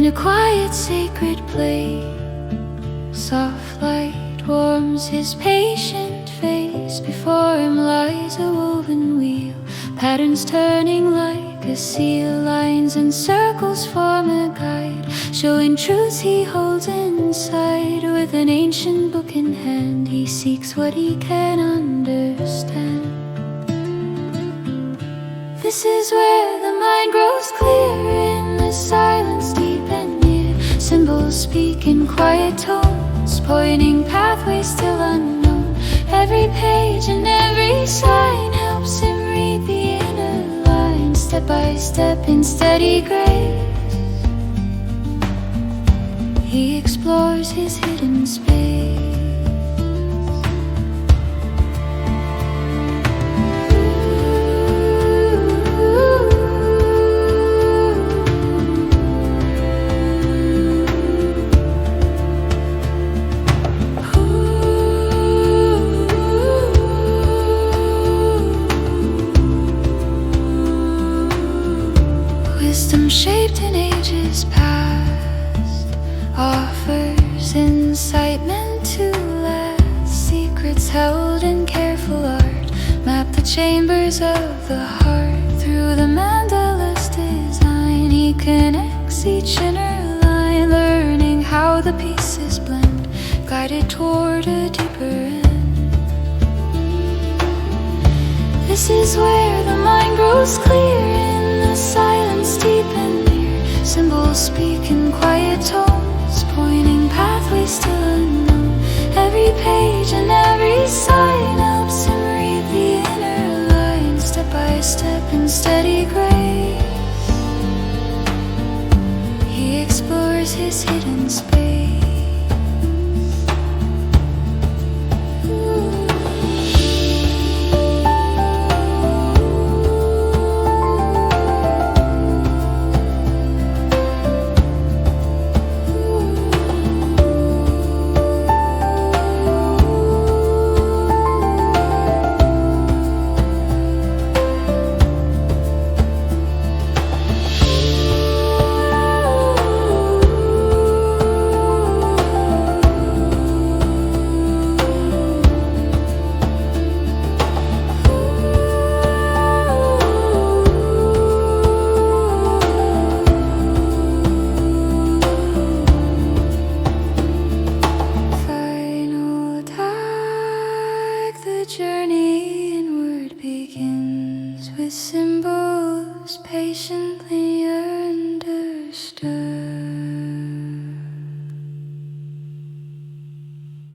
In a quiet, sacred place, soft light warms his patient face. Before him lies a woven wheel, patterns turning like a seal. Lines and circles form a guide, showing truths he holds inside. With an ancient book in hand, he seeks what he can understand. This is where the mind grows clear, in the silence deep and near. Symbols speak in quiet tones, pointing pathways still unknown. Every page and every sign helps him read the inner line. Step by step in steady grace, he explores his hidden space. Wisdom shaped in ages past offers insight meant to last. Secrets held in careful art map the chambers of the heart. Through the Mandala's design, he connects each inner line, learning how the pieces blend, guided toward a deeper end. This is where the mind grows clear, in the silence deep and near. Symbols speak in quiet tones, pointing pathways still unknown. Every page and every sign helps him read the inner line. Step by step in steady grace, he explores his hidden space. The journey inward begins with symbols patiently understood.